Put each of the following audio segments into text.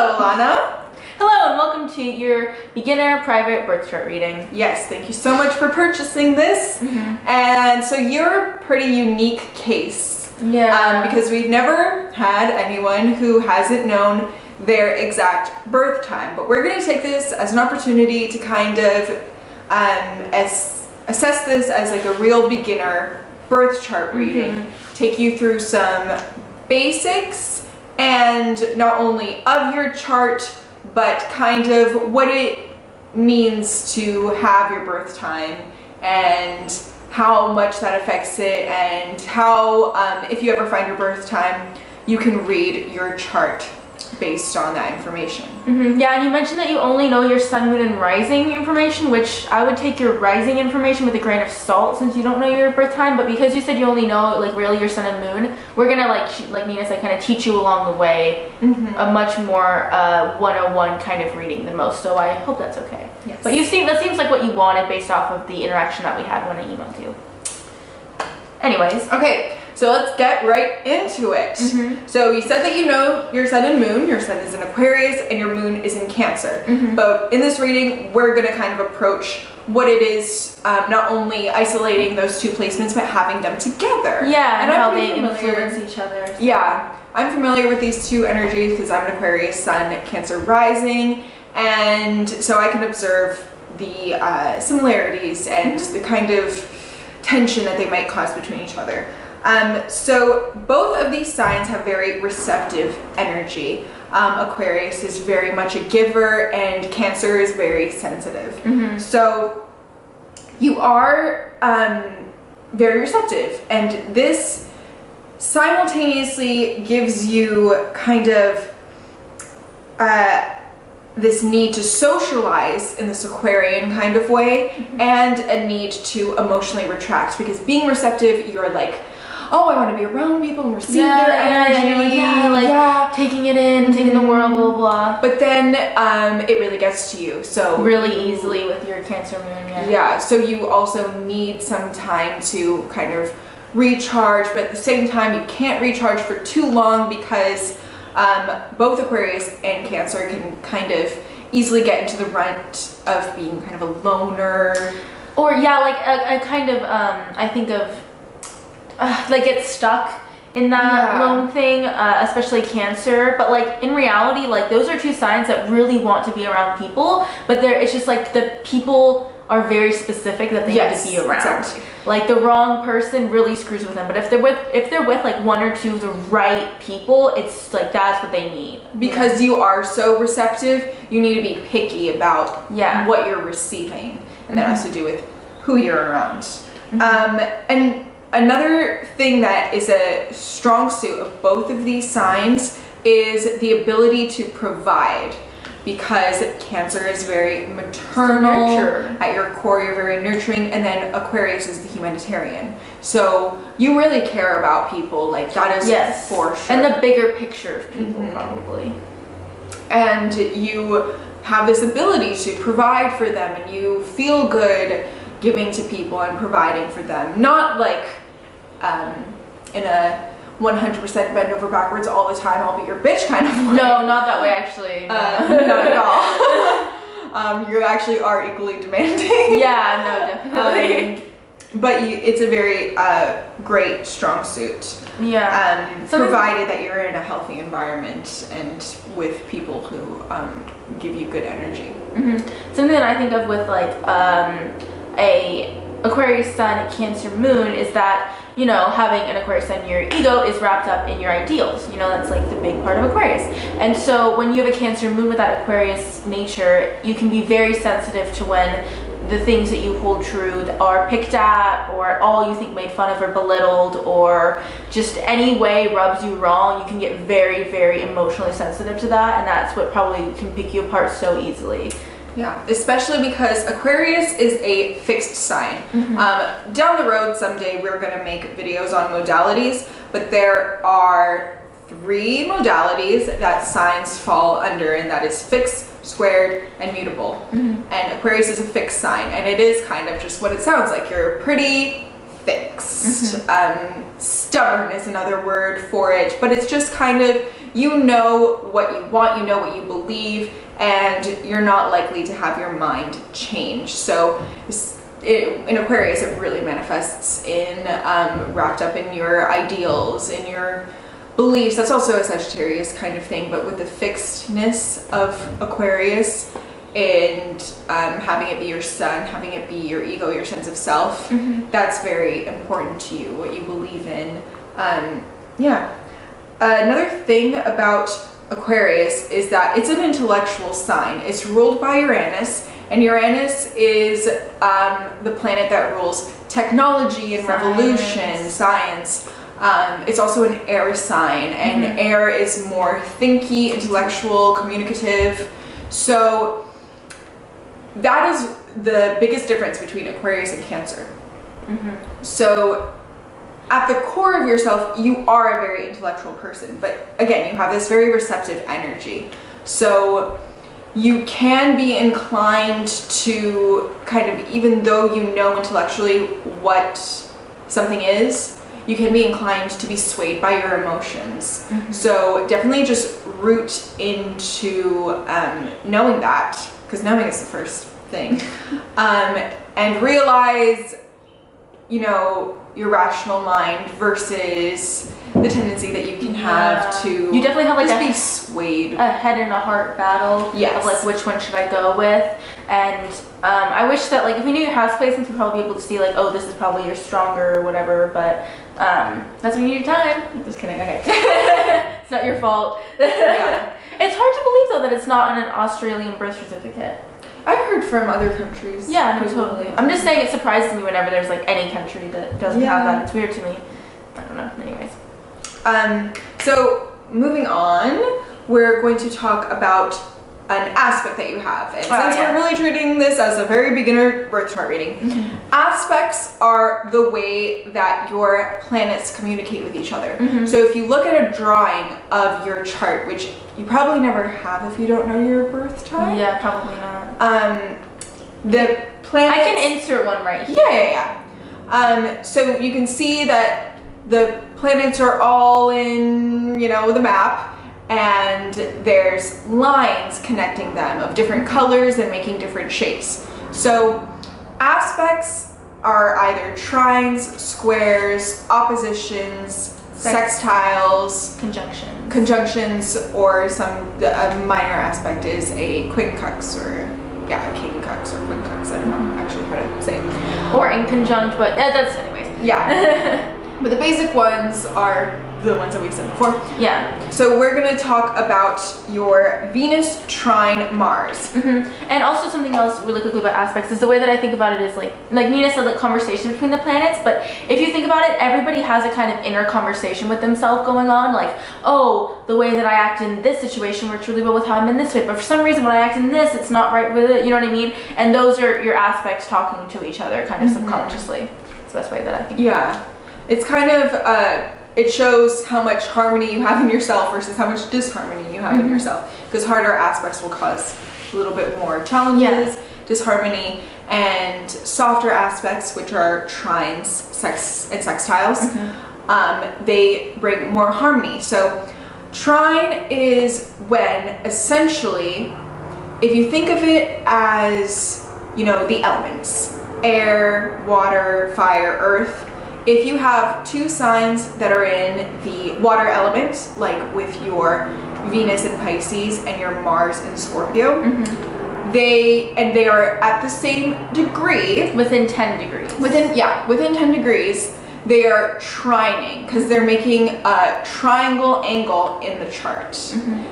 Hello, Alana. Hello, and welcome to your beginner private birth chart reading. Yes, thank you so much for purchasing this. And so you're a pretty unique case. Yeah. Because we've never had anyone who hasn't known their exact birth time. But we're going to take this as an opportunity to kind of assess this as like a real beginner birth chart reading. Take you through some basics, and not only of your chart, but kind of what it means to have your birth time and how much that affects it, and how if you ever find your birth time, you can read your chart based on that information. Yeah, and you mentioned that you only know your sun, moon, and rising information, which I would take your rising information with a grain of salt since you don't know your birth time. But because you said you only know like really your sun and moon, we're gonna like Nina said, kind of teach you along the way a much more 101 kind of reading than most. So I hope that's okay. Yes. But that seems like what you wanted based off of the interaction that we had when I emailed you. Anyways. Okay. So let's get right into it. So you said that you know your sun and moon. Your sun is in Aquarius and your moon is in Cancer. But in this reading, we're going to kind of approach what it is, not only isolating those two placements, but having them together. Yeah, and how they influence each other. Yeah, I'm familiar with these two energies because I'm an Aquarius sun, Cancer rising. And so I can observe the similarities and the kind of tension that they might cause between each other. So both of these signs have very receptive energy. Aquarius is very much a giver and Cancer is very sensitive. So you are very receptive, and this simultaneously gives you kind of this need to socialize in this Aquarian kind of way, and a need to emotionally retract, because being receptive, you're like, oh, I want to be around people and receive their energy. Taking it in, taking the world, blah, blah. But then it really gets to you. So really easily with your Cancer moon, yeah, so you also need some time to kind of recharge, but at the same time, you can't recharge for too long because both Aquarius and Cancer can kind of easily get into the rut of being kind of a loner. Or like a kind of, I think of, like get stuck in that lone thing, especially Cancer. But like in reality, like those are two signs that really want to be around people, but it's just like the people are very specific that they need to be around. Exactly. Like the wrong person really screws with them, but if they're with like one or two of the right people, it's like that's what they need. Because you are so receptive, you need to be picky about what you're receiving, and that has to do with who you're around. And another thing that is a strong suit of both of these signs is the ability to provide, because Cancer is very maternal at your core, you're very nurturing, and then Aquarius is the humanitarian. So you really care about people, like that is for sure. And the bigger picture of people probably. And you have this ability to provide for them, and you feel good giving to people and providing for them. Not like in a 100% bend over backwards all the time, I'll be your bitch kind of way. No, not that way actually. Not at all. You actually are equally demanding. Yeah, no, definitely. But it's a very great strong suit. Yeah. Provided that you're in a healthy environment and with people who give you good energy. Something that I think of with like a Aquarius sun, Cancer moon is that, you know, having an Aquarius sun, your ego is wrapped up in your ideals. You know, that's like the big part of Aquarius. And so when you have a Cancer moon with that Aquarius nature, you can be very sensitive to when the things that you hold true are picked at, or at all you think made fun of or belittled, or just any way rubs you wrong. You can get very, very emotionally sensitive to that, and that's what probably can pick you apart so easily. Yeah, especially because Aquarius is a fixed sign. Down the road someday we're going to make videos on modalities, but there are 3 modalities that signs fall under, and that is fixed, squared, and mutable. And Aquarius is a fixed sign, and it is kind of just what it sounds like. You're pretty thick. fixed. Stubborn is another word for it, but it's just kind of, you know what you want, you know what you believe, and you're not likely to have your mind change. So in Aquarius, it really manifests in wrapped up in your ideals, in your beliefs. That's also a Sagittarius kind of thing, but with the fixedness of Aquarius and having it be your sun, having it be your ego, your sense of self, that's very important to you, what you believe in. Another thing about Aquarius is that it's an intellectual sign. It's ruled by Uranus, and Uranus is the planet that rules technology and revolution, science. It's also an air sign, and air is more thinky, intellectual, communicative. So that is the biggest difference between Aquarius and Cancer. So at the core of yourself, you are a very intellectual person, but again, you have this very receptive energy. So you can be inclined to kind of, even though you know intellectually what something is, you can be inclined to be swayed by your emotions. So definitely just root into knowing that, because knowing is the first thing, and realize, you know, your rational mind versus the tendency that you can have to, you definitely have like be swayed, a head and a heart battle of like which one should I go with. And I wish that like if we knew your house placements, we'd probably be able to see like, oh, this is probably your stronger or whatever, but that's when you need your time. Just kidding. Okay. It's not your fault. It's hard to believe though that it's not on an Australian birth certificate. I've heard from other countries. Yeah, no, totally. I'm just saying it surprises me whenever there's like any country that doesn't have that. It's weird to me. I don't know. Anyways. So moving on, we're going to talk about an aspect that you have. And since we're really treating this as a very beginner birth chart reading, aspects are the way that your planets communicate with each other. So if you look at a drawing of your chart, which you probably never have if you don't know your birth chart. Yeah, probably not. The planets, I can insert one right here. So you can see that the planets are all in, you know, the map, and there's lines connecting them of different colors and making different shapes. So aspects are either trines, squares, oppositions, sextiles, conjunctions, or a minor aspect is a quincux or a quincux or quincux. I don't know actually how to say it. Or in conjunct, but that's anyways. But the basic ones are the ones that we've said before. So we're going to talk about your Venus trine Mars. And also something else really quickly about aspects is the way that I think about it is like Nina said, like conversation between the planets, but if you think about it, everybody has a kind of inner conversation with themselves going on, like, oh, the way that I act in this situation works really well with how I'm in this way, but for some reason when I act in this, it's not right with it, you know what I mean? And those are your aspects talking to each other kind of subconsciously. It's the best way that I think. It's kind of it shows how much harmony you have in yourself versus how much disharmony you have in yourself, because harder aspects will cause a little bit more challenges, disharmony, and softer aspects, which are trines, and sextiles, they bring more harmony. So trine is when essentially, if you think of it as, you know, the elements, air, water, fire, earth, if you have two signs that are in the water element, like with your Venus in Pisces and your Mars in Scorpio, they are at the same degree. Within 10 degrees. Within 10 degrees, they are trining because they're making a triangle angle in the chart.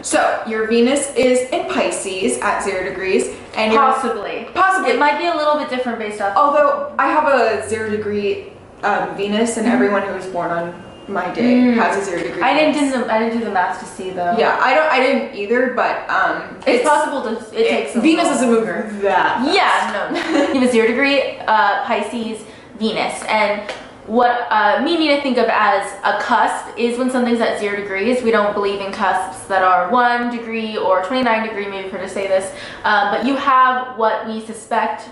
So your Venus is in Pisces at 0 degrees, and possibly. It might be a little bit different based off. Although I have a 0 degree Venus, and everyone who was born on my day has a 0 degree. I didn't do the math to see though. I didn't either, but it's possible to. It takes Venus doesn't move that fast. You have a 0 degree Pisces Venus, and what me and Nina think of as a cusp is when something's at 0 degrees. We don't believe in cusps that are 1 degree or 29 degree, maybe for to say this, but you have what we suspect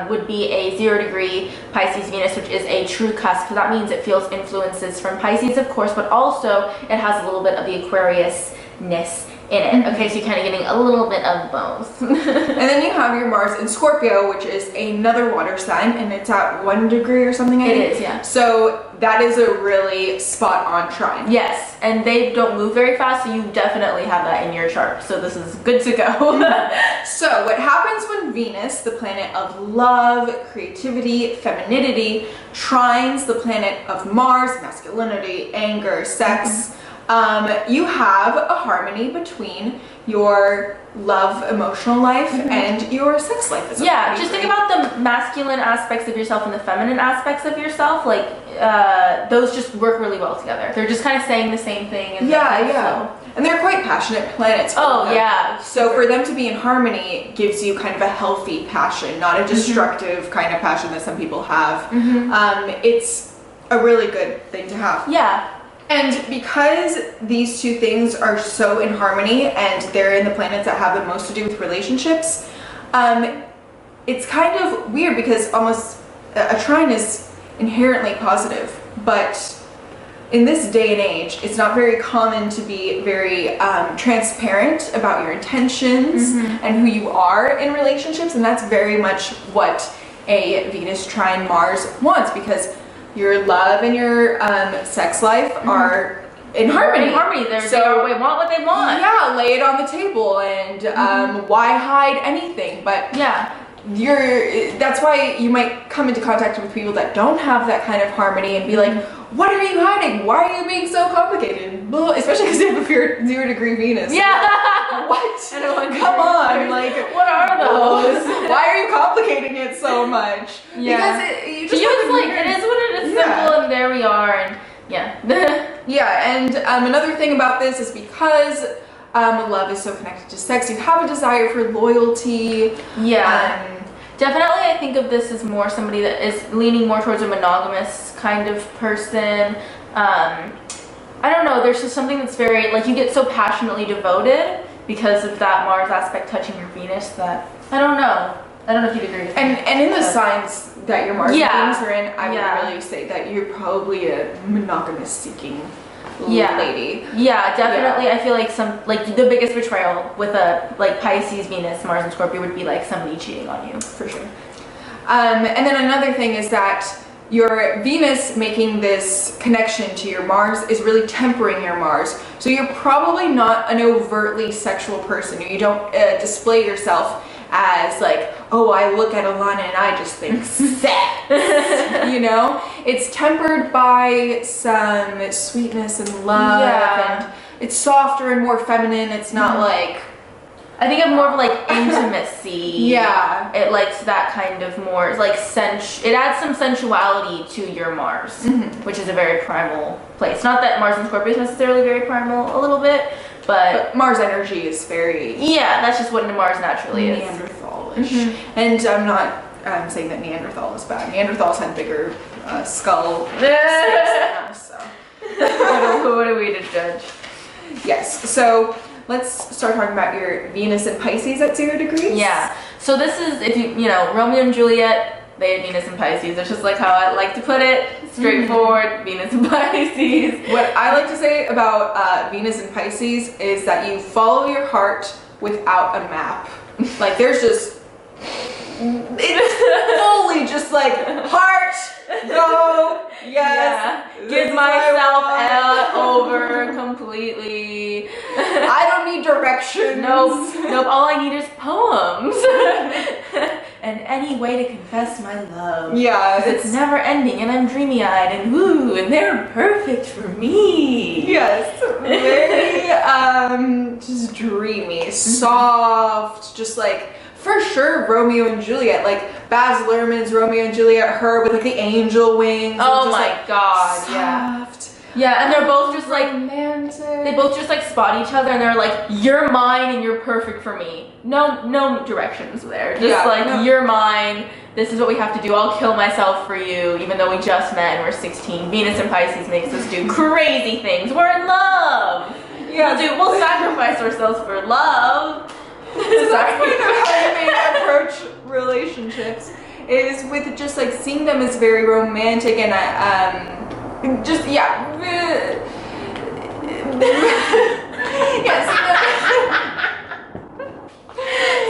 would be a 0-degree Pisces Venus, which is a true cusp. So that means it feels influences from Pisces, of course, but also it has a little bit of the Aquarius-ness in it. Okay, so you're kind of getting a little bit of both. And then you have your Mars in Scorpio, which is another water sign, and it's at 1 degree or something. It is, yeah. So that is a really spot-on trine. Yes, and they don't move very fast, so you definitely have that in your chart. So this is good to go. So what happens when Venus, the planet of love, creativity, femininity, trines the planet of Mars, masculinity, anger, sex, you have a harmony between your love emotional life and your sex life. Yeah, just think about the masculine aspects of yourself and the feminine aspects of yourself. Like those just work really well together. They're just kind of saying the same thing. And and they're quite passionate planets. So for them to be in harmony gives you kind of a healthy passion, not a destructive kind of passion that some people have. It's a really good thing to have. Yeah. And because these two things are so in harmony and they're in the planets that have the most to do with relationships, it's kind of weird because almost a trine is inherently positive, but in this day and age, it's not very common to be very transparent about your intentions and who you are in relationships, and that's very much what a Venus trine Mars wants, because your love and your sex life are in harmony. They want what they want. Yeah, lay it on the table, and why hide anything? But that's why you might come into contact with people that don't have that kind of harmony and be like, what are you hiding? Why are you being so complicated? Well, especially because you have a 0-degree Venus. Yeah. What? Come on. Like, what are those? Why are you complicating it so much? Yeah. Because you just it is what it is, simple, and there we are, and and another thing about this is because love is so connected to sex, you have a desire for loyalty. Definitely, I think of this as more somebody that is leaning more towards a monogamous kind of person. I don't know, there's just something that's very, like, you get so passionately devoted because of that Mars aspect touching your Venus that, I don't know if you'd agree with me. And in the signs that your Mars and Venus are in, I would really say that you're probably a monogamous seeking lady. Yeah, definitely. I feel like the biggest betrayal with a Pisces, Venus, Mars, and Scorpio would be like somebody cheating on you, for sure. And then another thing is that your Venus making this connection to your Mars is really tempering your Mars. So you're probably not an overtly sexual person. You don't display yourself as like, oh, I look at Alana and I just think sex, you know? It's tempered by some sweetness and love, and it's softer and more feminine. It's not like, I think of more of like intimacy. It likes that kind of more like it adds some sensuality to your Mars, which is a very primal place. Not that Mars and Scorpio is necessarily very primal, a little bit, but Mars energy is very that's just what Mars naturally is. Neanderthalish. And I'm not saying that Neanderthal is bad. Neanderthals had bigger skull snakes than us, so. What are we to judge? Yes, so let's start talking about your Venus and Pisces at 0 degrees. Yeah, so this is, if you know, Romeo and Juliet, they had Venus and Pisces. It's just like how I like to put it, straightforward, Venus and Pisces. What I like to say about Venus and Pisces is that you follow your heart without a map. Like there's just, it's fully just like, heart, go, yes. Give myself over completely. I don't need directions. Nope, all I need is poems. And any way to confess my love. Yeah. It's never ending and I'm dreamy-eyed and woo, and they're perfect for me. Yes. Very, just dreamy, soft, just like, for sure, Romeo and Juliet, like Baz Luhrmann's Romeo and Juliet, her with like the angel wings. Oh just, my like, god, soft. Yeah, and they're both just like romantic. They both just like spot each other and they're like, you're mine and you're perfect for me. No directions there. Just you're mine. This is what we have to do. I'll kill myself for you, even though we just met and we're 16. Venus and Pisces makes us do crazy things. We're in love. Yeah, we'll sacrifice ourselves for love. Is that kind of how you may approach relationships? relationships is with just like seeing them as very romantic and just yeah.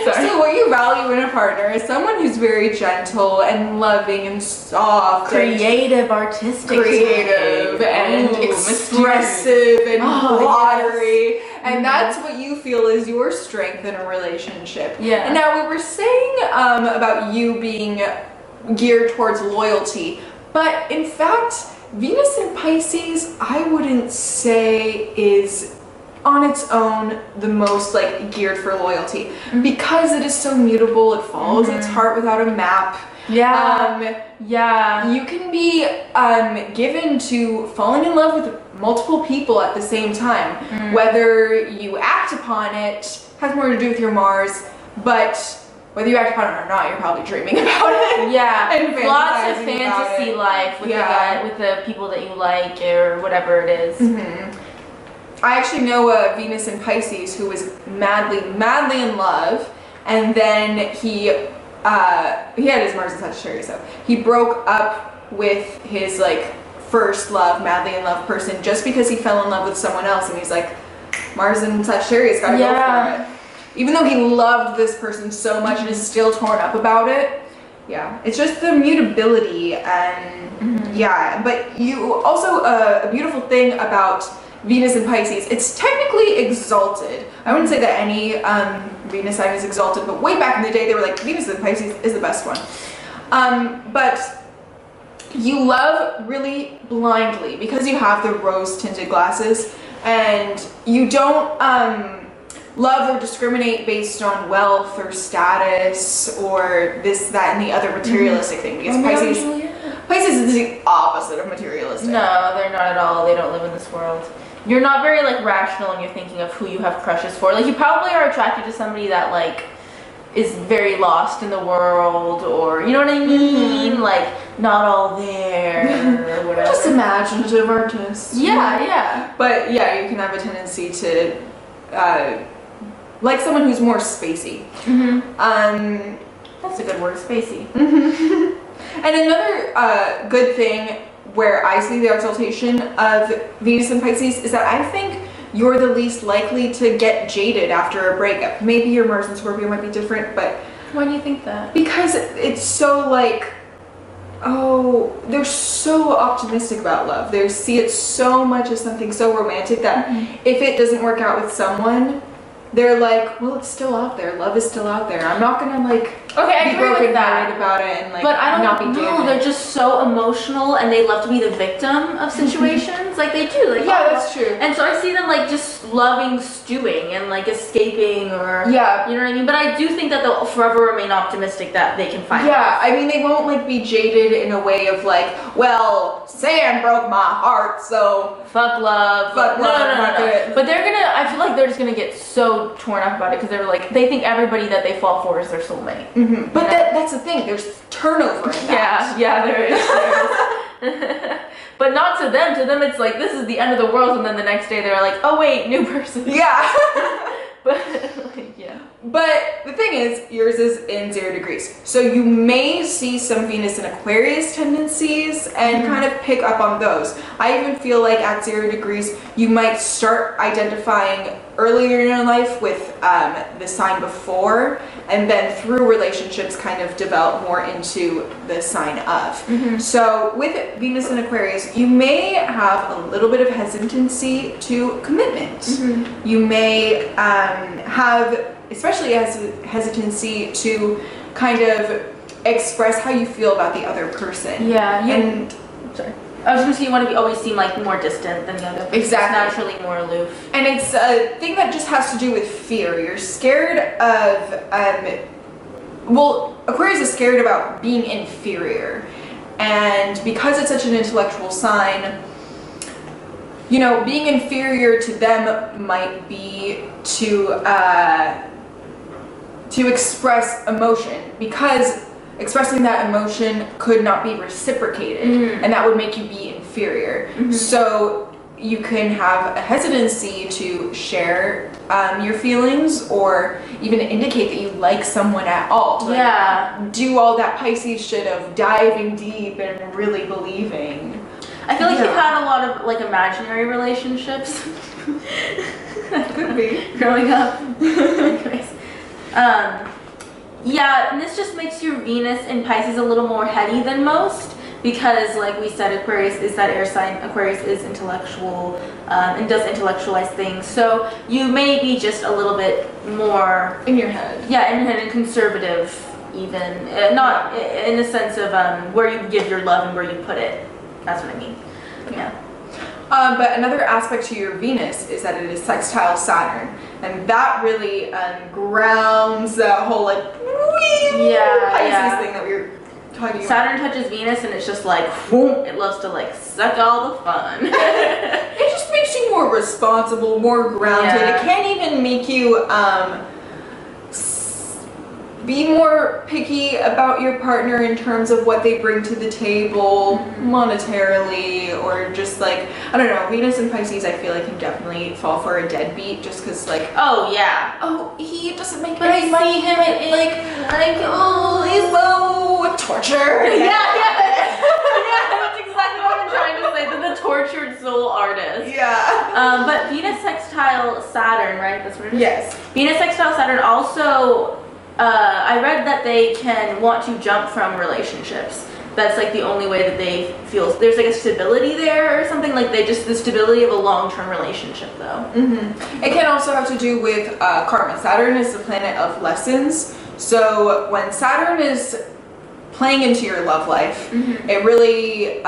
Sorry. So what you value in a partner is someone who's very gentle and loving and soft, Creative, artistic, and expressive and watery. Yes. And that's what you feel is your strength in a relationship. Yeah. And now we were saying about you being geared towards loyalty, but in fact, Venus in Pisces, I wouldn't say is on its own the most like geared for loyalty because it is so mutable. It follows its heart without a map. Yeah. You can be given to falling in love with multiple people at the same time. Whether you act upon it has more to do with your Mars, but whether you act upon it or not, you're probably dreaming about it. Yeah, and lots of fantasizing about fantasy it. life with the guy, with the people that you like or whatever it is. I actually know a Venus in Pisces who was madly in love, and then he had his Mars in Sagittarius, so he broke up with his like first love, madly in love person just because he fell in love with someone else, and he's like, Mars in Sagittarius, gotta go for it. Even though he loved this person so much and is still torn up about it. Yeah, it's just the mutability and yeah, but you also a beautiful thing about Venus in Pisces, it's technically exalted. I wouldn't say that any Venus sign is exalted, but way back in the day they were like, Venus in Pisces is the best one. But you love really blindly because you have the rose-tinted glasses, and you don't love or discriminate based on wealth or status or this, that, and the other materialistic thing, because Pisces is the opposite of materialistic. No, they're not at all. They don't live in this world. You're not very like rational when you're thinking of who you have crushes for. Like you probably are attracted to somebody that like is very lost in the world, or you know what I mean? Like not all there or whatever. Just imaginative artists. Yeah. But yeah, you can have a tendency to like someone who's more spacey. That's a good word, spacey. And another good thing where I see the exaltation of Venus and Pisces is that I think you're the least likely to get jaded after a breakup. Maybe your Mars and Scorpio might be different, but why do you think that? because it's so like, oh, they're so optimistic about love. They see it so much as something so romantic that if it doesn't work out with someone, they're like, well, it's still out there. Love is still out there. I'm not gonna like I be agree with broken that. hearted about it and like But I not don't be know. damaged. They're just so emotional, and they love to be the victim of situations. Like they do. Like Yeah, that's true. And so I see them like just loving stewing and like escaping, or you know what I mean. But I do think that they'll forever remain optimistic that they can find. Yeah, I mean they won't like be jaded in a way of like, well, Sam broke my heart, so fuck love. Fuck love, No. good. But they're gonna. I feel like they're just gonna get so torn up about it because they're like they think everybody that they fall for is their soulmate. But that's the thing. There's turnover in that. Yeah, there is. But not to them. To them, it's like this is the end of the world, and then the next day they're like, oh wait, new person. Yeah. But like, yeah. But the thing is, yours is in 0 degrees. So you may see some Venus and Aquarius tendencies and kind of pick up on those. I even feel like at 0 degrees, you might start identifying earlier in your life with the sign before, and then through relationships kind of develop more into the sign of. So with Venus and Aquarius, you may have a little bit of hesitancy to commitment. You may have especially hesitancy to kind of express how you feel about the other person. Yeah. And sorry. I was gonna say you want to always seem like more distant than the other person. Exactly. Naturally more aloof. And it's a thing that just has to do with fear. You're scared of, well, Aquarius is scared about being inferior. And because it's such an intellectual sign, you know, being inferior to them might be to express emotion, because expressing that emotion could not be reciprocated, and that would make you be inferior. So you can have a hesitancy to share your feelings or even indicate that you like someone at all. Like, yeah. do all that Pisces shit of diving deep and really believing. I feel like you've had a lot of like imaginary relationships. Could be. Growing up. Anyways. Yeah, and this just makes your Venus in Pisces a little more heady than most. Because, like we said, Aquarius is that air sign. Aquarius is intellectual and does intellectualize things. So you may be just a little bit more In your head. Yeah, in your head, and conservative, even not in the sense of where you give your love and where you put it. That's what I mean. Yeah. But another aspect to your Venus is that it is sextile Saturn, and that really grounds that whole like Pisces thing that we were talking about. Saturn touches Venus and it's just like, whoom, it loves to like suck all the fun. It just makes you more responsible, more grounded. Yeah. It can't even make you be more picky about your partner in terms of what they bring to the table monetarily, or just like, I don't know, Venus and Pisces I feel like can definitely fall for a deadbeat just because like, oh yeah. oh, he doesn't make But any I money, see him but, in, like, oh, he's so torture. Yeah, that's exactly what I'm trying to say. The tortured soul artist. Yeah. But Venus sextile Saturn, right? That's what it is? Yes. Venus sextile Saturn also, I read that they can want to jump from relationships. That's like the only way that they feel. There's like a stability there or something, like the stability of a long-term relationship though. It can also have to do with karma. Saturn is the planet of lessons. So when Saturn is playing into your love life, it really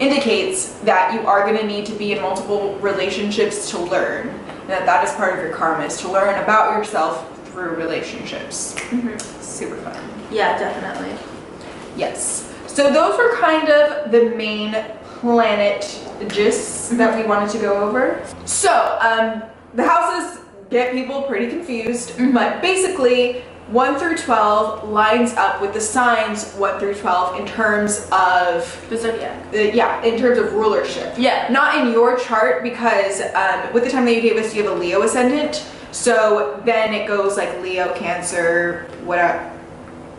indicates that you are going to need to be in multiple relationships to learn. And that is part of your karma, is to learn about yourself through relationships. Super fun. Yeah, definitely. Yes. So those were kind of the main planet gists that we wanted to go over. So the houses get people pretty confused, but basically 1 through 12 lines up with the signs 1 through 12 in terms of The zodiac. in terms of rulership. Yeah. Not in your chart, because with the time that you gave us, you have a Leo ascendant. So then it goes like Leo, Cancer, whatever.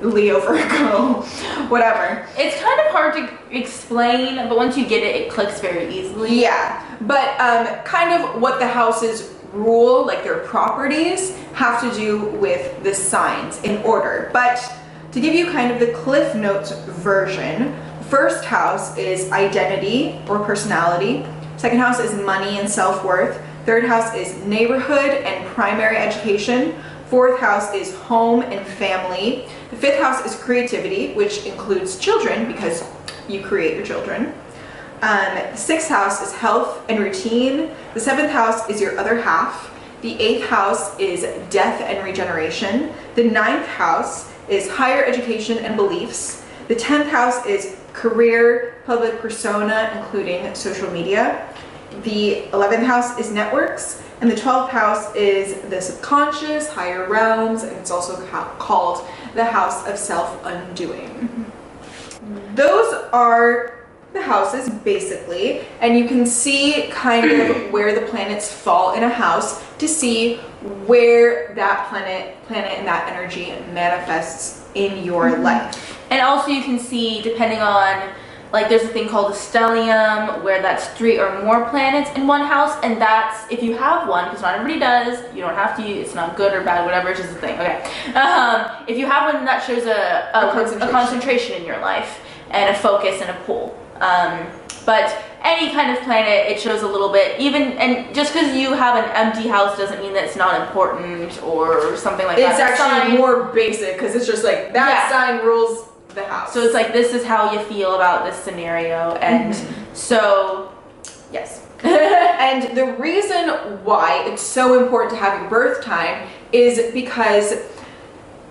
Leo, Virgo, whatever. It's kind of hard to explain, but once you get it, it clicks very easily. Yeah, but kind of what the houses rule, like their properties, have to do with the signs in order. But to give you kind of the Cliff Notes version, first house is identity or personality. Second house is money and self-worth. Third house is neighborhood and primary education. Fourth house is home and family. The fifth house is creativity, which includes children because you create your children. Sixth house is health and routine. The seventh house is your other half. The eighth house is death and regeneration. The ninth house is higher education and beliefs. The 10th house is career, public persona, including social media. The 11th house is networks, and the 12th house is the subconscious, higher realms, and it's also called the house of self-undoing. Those are the houses basically, and you can see kind of where the planets fall in a house to see where that planet and that energy manifests in your life. And also you can see, depending on, like there's a thing called a stellium where that's 3 or more planets in one house, and that's if you have one, because not everybody does, you don't have to, it's not good or bad, whatever, it's just a thing, okay. If you have one, that shows a concentration in your life and a focus and a pull. But any kind of planet, it shows a little bit, even, and just because you have an empty house doesn't mean that it's not important or something like that. It's actually more basic, because it's just like that sign rules the house. So it's like, this is how you feel about this scenario, and so yes. And the reason why it's so important to have your birth time is because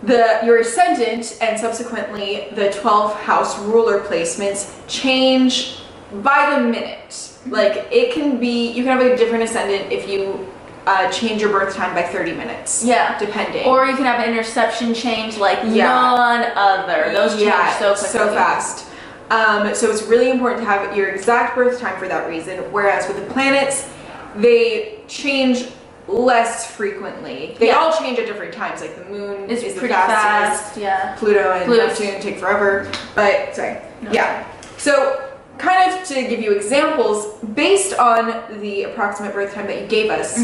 your ascendant and subsequently the 12th house ruler placements change by the minute. Like it can be, you can have a different ascendant if you change your birth time by 30 minutes. Yeah. Depending. Or you can have an interception change like none other. Those change so quickly. So fast. So it's really important to have your exact birth time for that reason. Whereas with the planets, they change less frequently. They all change at different times. Like the moon is the pretty fastest. fast. Yeah. Pluto and Neptune take forever. But so kind of to give you examples based on the approximate birth time that you gave us,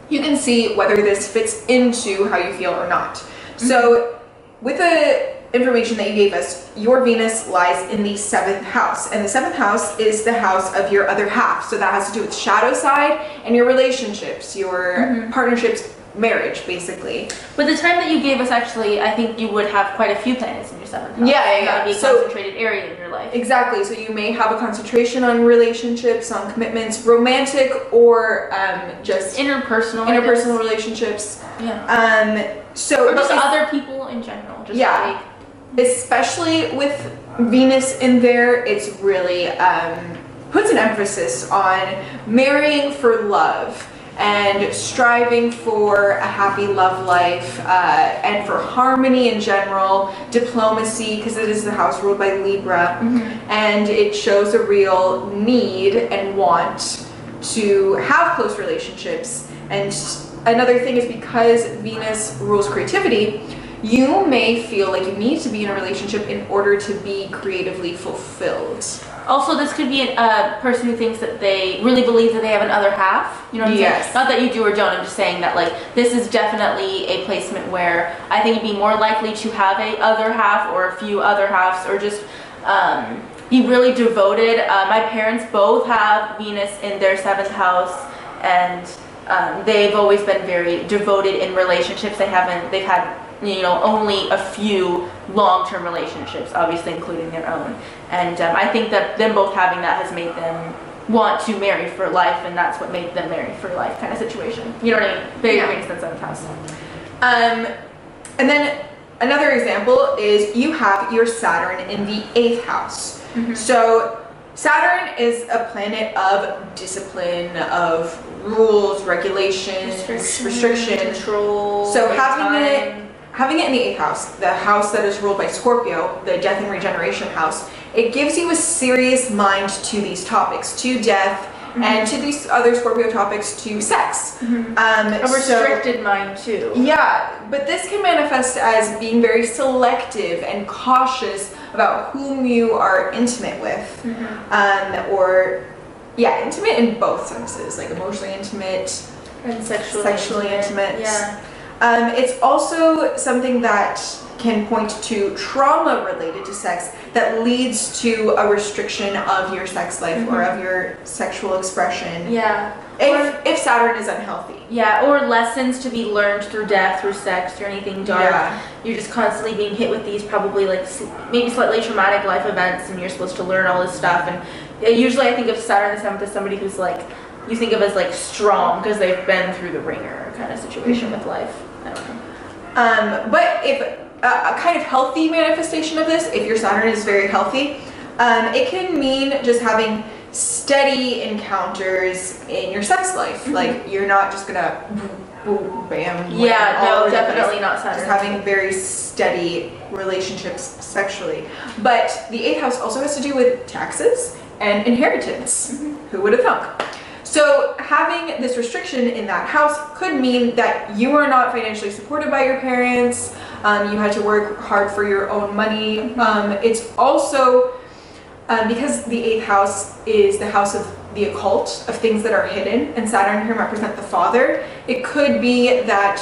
you can see whether this fits into how you feel or not. So with the information that you gave us, your Venus lies in the 7th house, and the 7th house is the house of your other half. So that has to do with shadow side and your relationships, your partnerships, marriage, basically. But the time that you gave us, actually, I think you would have quite a few planets in your 7th house. That would be a concentrated area in your life. Exactly. So you may have a concentration on relationships, on commitments, romantic or just interpersonal relationships. Yeah. So or just other people in general. Just like, especially with Venus in there, it's really puts an emphasis on marrying for love and striving for a happy love life and for harmony in general, diplomacy, because it is the house ruled by Libra, and it shows a real need and want to have close relationships. And another thing is, because Venus rules creativity, you may feel like you need to be in a relationship in order to be creatively fulfilled. Also, this could be a person who thinks that they really believe that they have an other half. You know what I'm saying? Not that you do or don't. I'm just saying that, like, this is definitely a placement where I think you'd be more likely to have a other half or a few other halves, or just be really devoted. My parents both have Venus in their 7th house, and they've always been very devoted in relationships. They've had only a few long-term relationships, obviously including their own. And I think that them both having that has made them want to marry for life, and that's what made them marry for life kind of situation. You know what I mean? Very Venus in the 7th house. And then another example is you have your Saturn in the 8th house. So Saturn is a planet of discipline, of rules, regulations, restrictions, control. So having it in the 8th house, the house that is ruled by Scorpio, the death and regeneration house, it gives you a serious mind to these topics, to death, and to these other Scorpio topics, to sex. A restricted mind too. Yeah, but this can manifest as being very selective and cautious about whom you are intimate with, intimate in both senses, like emotionally intimate and sexually intimate. Yeah. It's also something that can point to trauma related to sex that leads to a restriction of your sex life or of your sexual expression. Yeah. If Saturn is unhealthy. Yeah, or lessons to be learned through death, through sex, through anything dark. Yeah. You're just constantly being hit with these probably like maybe slightly traumatic life events, and you're supposed to learn all this stuff. And usually I think of Saturn in the 7th as somebody who's like, you think of as like strong because they've been through the ringer kind of situation with life. I don't know. But if a kind of healthy manifestation of this, if your Saturn is very healthy, it can mean just having steady encounters in your sex life. Like, you're not just gonna boom, bam. Yeah, no, definitely not Saturn. Just having very steady relationships sexually. But the 8th house also has to do with taxes and inheritance. Who would have thunk? So having this restriction in that house could mean that you are not financially supported by your parents. You had to work hard for your own money. It's also because the 8th house is the house of the occult, of things that are hidden, and Saturn can represent the father. It could be that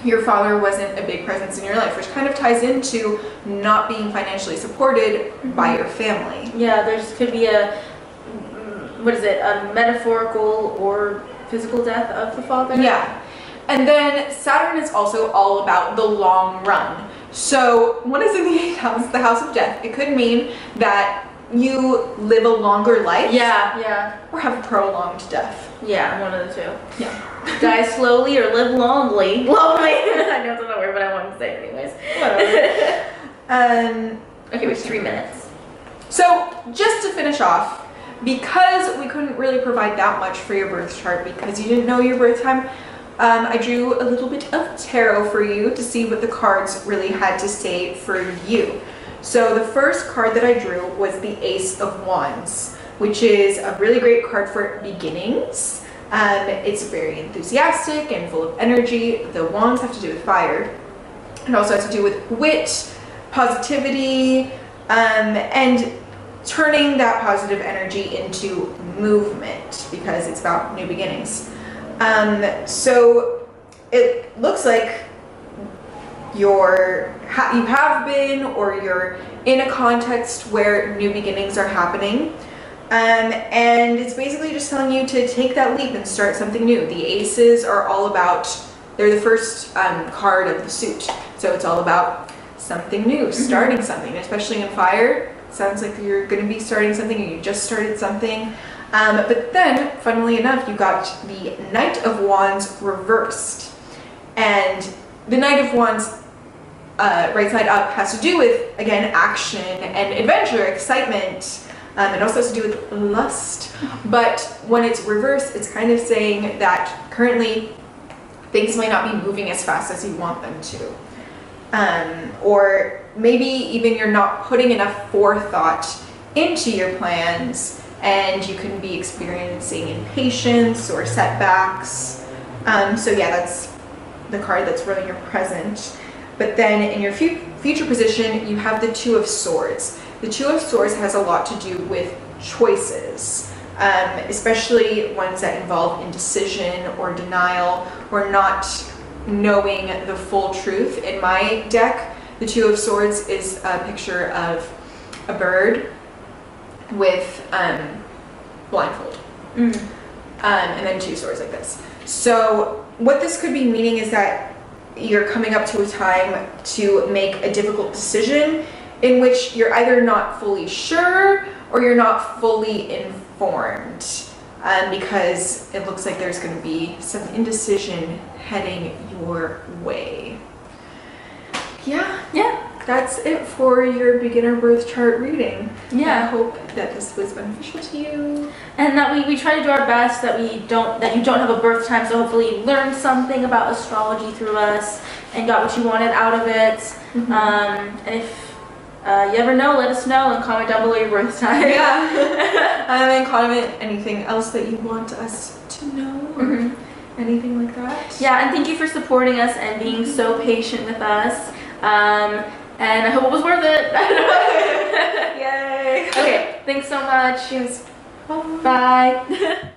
your father wasn't a big presence in your life, which kind of ties into not being financially supported by your family. Yeah, there's could be a metaphorical or physical death of the father. Yeah. And then Saturn is also all about the long run. So when it's in the 8th house, the house of death, it could mean that you live a longer life. Yeah. Or have a prolonged death. Yeah, one of the two. Yeah. Die slowly or live longly. Longly. I know it's not a word, but I wanted to say it anyways. Whatever. Okay, we have 3 minutes. So just to finish off, because we couldn't really provide that much for your birth chart because you didn't know your birth time, I drew a little bit of tarot for you to see what the cards really had to say for you. So the first card that I drew was the Ace of Wands, which is a really great card for beginnings. It's very enthusiastic and full of energy. The wands have to do with fire. It also has to do with wit, positivity, and turning that positive energy into movement, because it's about new beginnings. So it looks like you have been, or you're in a context where new beginnings are happening. And it's basically just telling you to take that leap and start something new. The aces are all about, they're the first card of the suit. So it's all about something new, starting something, especially in fire. Sounds like you're going to be starting something, or you just started something. But then, funnily enough, you got the Knight of Wands reversed. And the Knight of Wands, right side up, has to do with, again, action and adventure, excitement. It also has to do with lust. But when it's reversed, it's kind of saying that currently things might not be moving as fast as you want them to. Or maybe even you're not putting enough forethought into your plans, and you can be experiencing impatience or setbacks. So yeah, that's the card that's really your present. But then in your future position, you have the Two of Swords. The Two of Swords has a lot to do with choices, especially ones that involve indecision or denial, or not knowing the full truth. In my deck, the Two of Swords is a picture of a bird with blindfold, and then two swords like this. So what this could be meaning is that you're coming up to a time to make a difficult decision in which you're either not fully sure or you're not fully informed, because it looks like there's going to be some indecision heading your way. Yeah, that's it for your beginner birth chart reading. Yeah, I hope that this was beneficial to you, and that we try to do our best, that you don't have a birth time, so hopefully you learned something about astrology through us and got what you wanted out of it. And if you ever know, let us know and comment down below your birth time. Yeah. And comment anything else that you want us to know, or anything like that. Yeah, and thank you for supporting us and being so patient with us. And I hope it was worth it. Yay. Okay, thanks so much. Yes. Bye.